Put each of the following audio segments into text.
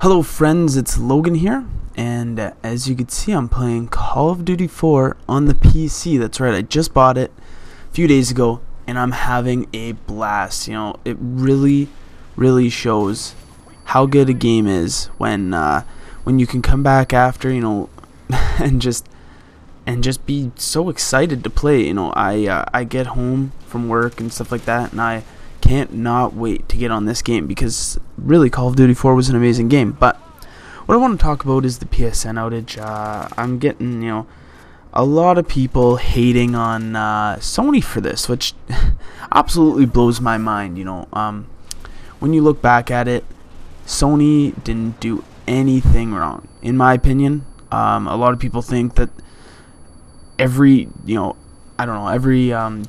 Hello friends, it's Logan here, and as you can see, I'm playing Call of Duty 4 on the PC. That's right, I just bought it a few days ago, and I'm having a blast. It really shows how good a game is when you can come back after, and just be so excited to play. I get home from work and stuff like that, and I can't not wait to get on this game because really Call of Duty 4 was an amazing game. But what I want to talk about is the PSN outage. I'm getting a lot of people hating on Sony for this, which absolutely blows my mind. When you look back at it, Sony didn't do anything wrong, in my opinion. A lot of people think that every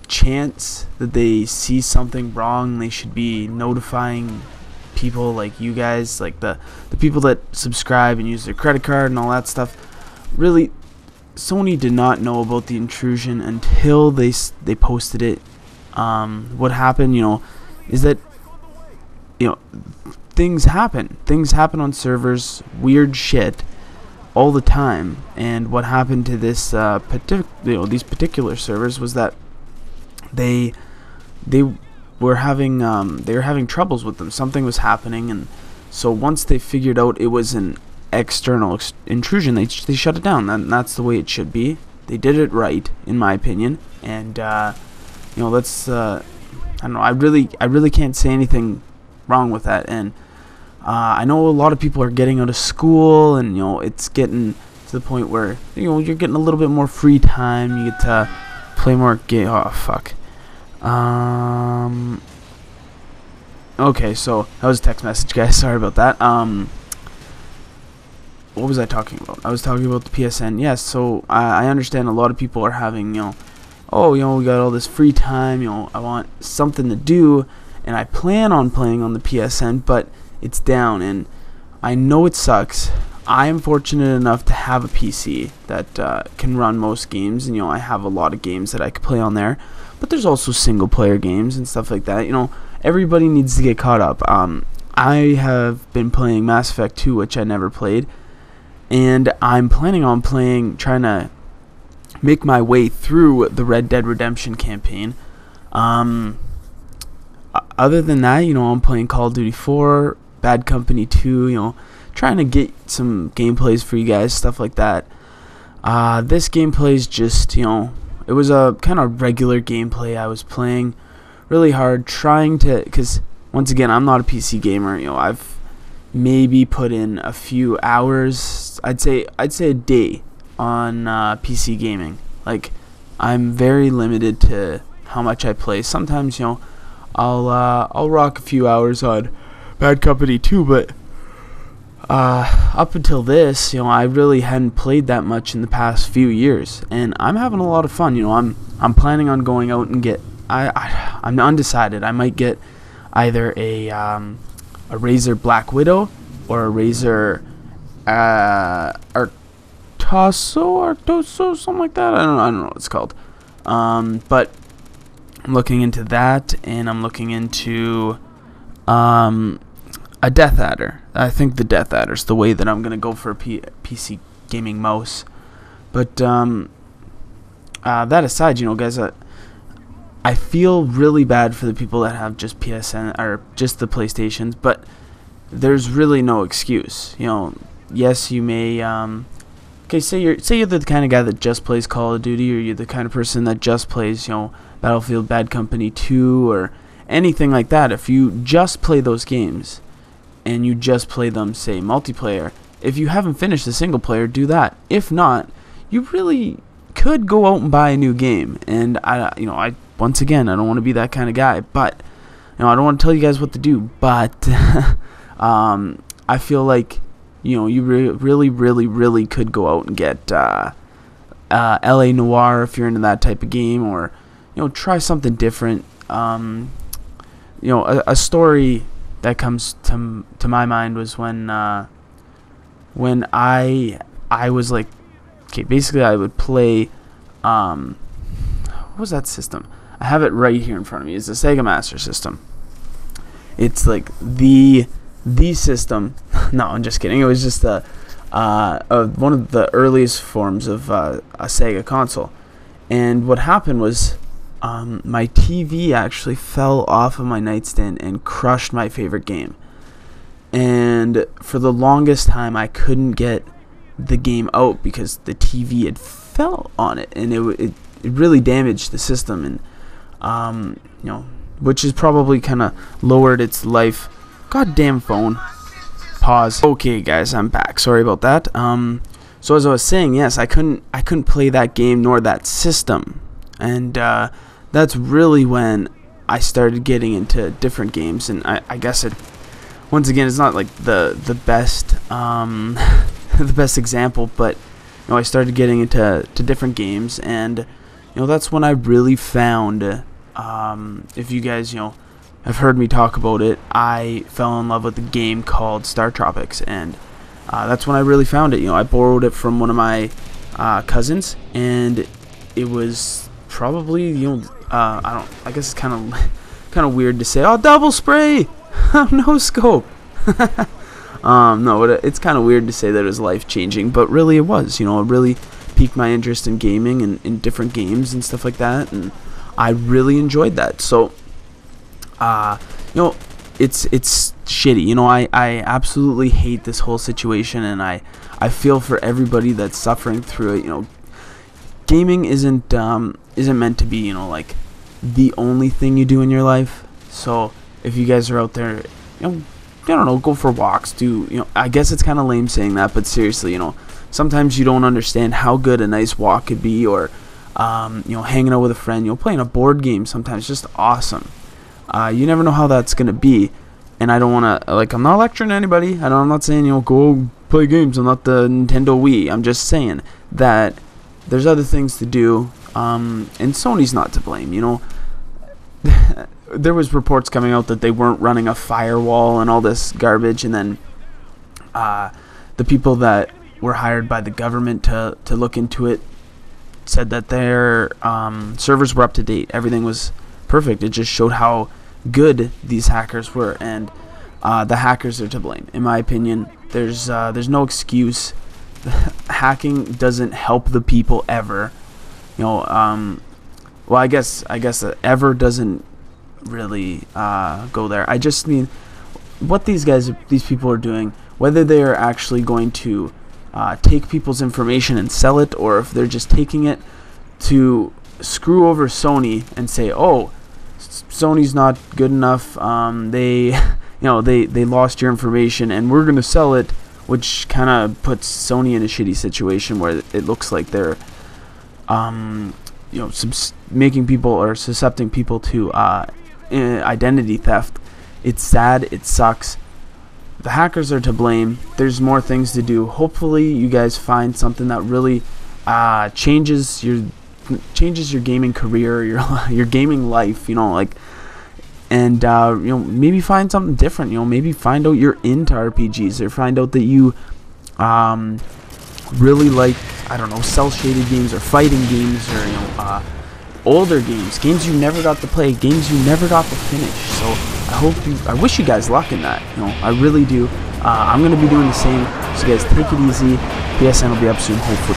chance that they see something wrong, they should be notifying people like you guys, like the people that subscribe and use their credit card and all that stuff. Really, Sony did not know about the intrusion until they posted it. What happened, is that things happen on servers, weird shit all the time. And what happened to this these particular servers was that they were having troubles with them. Something was happening, and so once they figured out it was an external intrusion, they shut it down. And that's the way it should be. They did it right, in my opinion. And let's I don't know, I really can't say anything wrong with that. And I know a lot of people are getting out of school, and it's getting to the point where you're getting a little bit more free time. You get to play more game. Oh fuck. Okay, so that was a text message, guys. Sorry about that. What was I talking about? I was talking about the PSN. Yes. So I understand a lot of people are having we got all this free time. I want something to do, and I plan on playing on the PSN, but it's down, and I know it sucks. I am fortunate enough to have a PC that can run most games, and I have a lot of games that I could play on there. But there's also single player games and stuff like that. Everybody needs to get caught up. I have been playing Mass Effect 2, which I never played, and I'm planning on trying to make my way through the Red Dead Redemption campaign. Other than that, I'm playing Call of Duty 4, Bad Company 2, trying to get some gameplays for you guys, stuff like that. This gameplay is just, it was a kind of regular gameplay. I was playing really hard, because once again, I'm not a PC gamer. I've maybe put in a few hours, I'd say a day on PC gaming. Like, I'm very limited to how much I play. Sometimes, I'll rock a few hours on Bad Company 2, but up until this, I really hadn't played that much in the past few years, and I'm having a lot of fun. I'm planning on going out and get. I'm undecided. I might get either a Razer Black Widow or a Razer Artoso, something like that. I don't know what it's called. But I'm looking into that, and I'm looking into a Death Adder. I think the Death Adder's the way that I'm gonna go for a PC gaming mouse. But that aside, guys, I feel really bad for the people that have just PSN or just the PlayStations, but there's really no excuse. Yes, you may. Okay, say you're the kind of guy that just plays Call of Duty, or you're the kind of person that just plays, Battlefield, Bad Company 2, or anything like that. If you just play those games, and you just play them, say, multiplayer, if you haven't finished the single player, do that. If not, you really could go out and buy a new game. And I once again, I don't want to be that kind of guy, but I don't want to tell you guys what to do, but I feel like you really could go out and get LA Noire if you're into that type of game, or try something different. A story that comes to my mind was when I was like, okay, basically I would play what was that system? I have it right here in front of me. It's the Sega Master System. It's like the system no, I'm just kidding. It was just one of the earliest forms of a Sega console. And what happened was my TV actually fell off of my nightstand and crushed my favorite game. And for the longest time, I couldn't get the game out because the TV had fell on it, and it really damaged the system, and which has probably kind of lowered its life. Goddamn phone. Pause. Okay, guys, I'm back. Sorry about that. So as I was saying, yes, I couldn't play that game nor that system, and that's really when I started getting into different games. And I guess once again, it's not like the best the best example, but I started getting into different games, and that's when I really found, if you guys have heard me talk about it, I fell in love with a game called Star Tropics, and that's when I really found it. I borrowed it from one of my cousins, and it was probably I guess it's kind of weird to say, oh, double spray. No scope. No, but it's kind of weird to say that it was life-changing, but really it was. It really piqued my interest in gaming and in different games and stuff like that, and I really enjoyed that. So, it's shitty. I absolutely hate this whole situation, and I feel for everybody that's suffering through it. Gaming isn't meant to be like the only thing you do in your life. So if you guys are out there, I don't know, go for walks, I guess it's kind of lame saying that, but seriously, sometimes you don't understand how good a nice walk could be, or hanging out with a friend, playing a board game sometimes just awesome. You never know how that's gonna be, and I don't want to, I'm not lecturing anybody. I'm not saying go play games. I'm not the Nintendo Wii. I'm just saying that there's other things to do, and Sony's not to blame. There was reports coming out that they weren't running a firewall and all this garbage, and then the people that were hired by the government to look into it said that their servers were up to date. Everything was perfect. It just showed how good these hackers were, and the hackers are to blame. In my opinion, there's no excuse. Hacking doesn't help the people ever. Well, I guess ever doesn't really go there. I just mean what these people are doing, whether they are actually going to take people's information and sell it, or if they're just taking it to screw over Sony and say, oh, Sony's not good enough, they lost your information and we're gonna sell it, which kind of puts Sony in a shitty situation where it looks like they're making people or suscepting people to identity theft. It's sad. It sucks. The hackers are to blame. There's more things to do. Hopefully you guys find something that really changes your gaming career, your gaming life, and maybe find something different. Maybe find out you're into RPGs, or find out that you really like, I don't know, cel-shaded games or fighting games, or older games you never got to play, games you never got to finish. So I wish you guys luck in that. I really do. I'm gonna be doing the same. So guys, take it easy. PSN will be up soon, hopefully.